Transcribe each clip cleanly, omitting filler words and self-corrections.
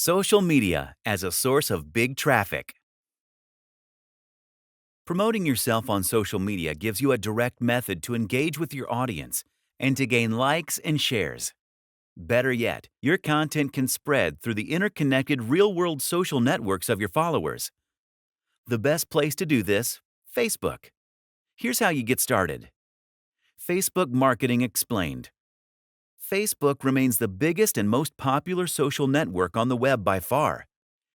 Social media as a source of big traffic. Promoting yourself on social media gives you a direct method to engage with your audience and to gain likes and shares. Better yet, your content can spread through the interconnected real-world social networks of your followers. The best place to do this? Facebook. Here's how you get started. Facebook Marketing Explained. Facebook remains the biggest and most popular social network on the web by far.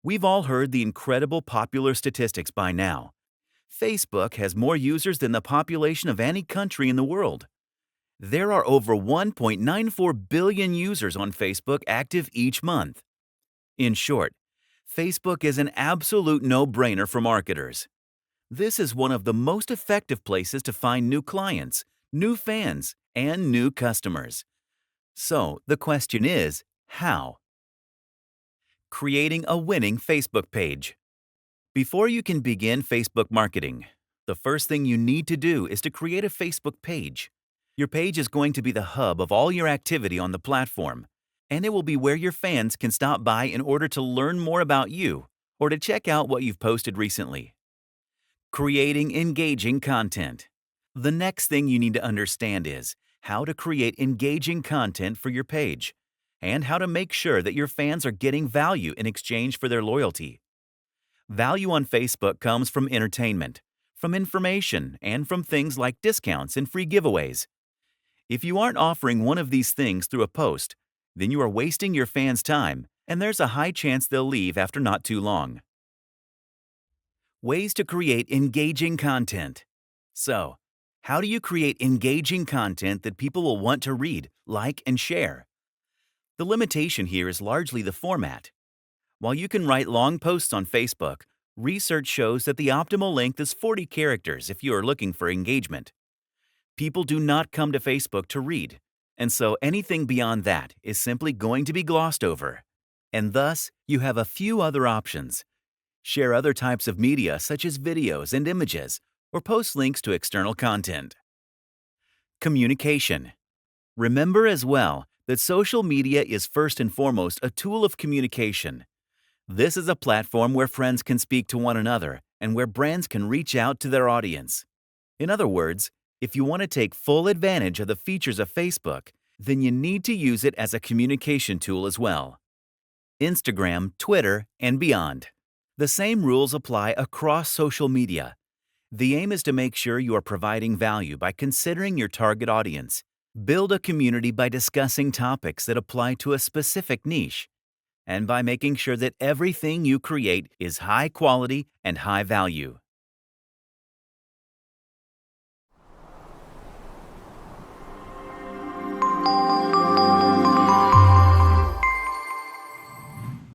We've all heard the incredible popular statistics by now. Facebook has more users than the population of any country in the world. There are over 1.94 billion users on Facebook active each month. In short, Facebook is an absolute no-brainer for marketers. This is one of the most effective places to find new clients, new fans, and new customers. So the question is, how? Creating a winning Facebook page. Before you can begin Facebook marketing, the first thing you need to do is to create a Facebook page. Your page is going to be the hub of all your activity on the platform, and it will be where your fans can stop by in order to learn more about you or to check out what you've posted recently. Creating engaging content. The next thing you need to understand is how to create engaging content for your page and how to make sure that your fans are getting value in exchange for their loyalty. Value on Facebook comes from entertainment, from information, and from things like discounts and free giveaways. If you aren't offering one of these things through a post, then you are wasting your fans' time, and there's a high chance they'll leave after not too long. Ways to create engaging content. So, how do you create engaging content that people will want to read, like, and share? The limitation here is largely the format. While you can write long posts on Facebook, research shows that the optimal length is 40 characters if you are looking for engagement. People do not come to Facebook to read, and so anything beyond that is simply going to be glossed over. And thus, you have a few other options. Share other types of media such as videos and images, or post links to external content. Communication. Remember as well that social media is first and foremost a tool of communication. This is a platform where friends can speak to one another and where brands can reach out to their audience. In other words, if you want to take full advantage of the features of Facebook, then you need to use it as a communication tool as well. Instagram, Twitter, and beyond. The same rules apply across social media. The aim is to make sure you are providing value by considering your target audience. Build a community by discussing topics that apply to a specific niche, and by making sure that everything you create is high quality and high value.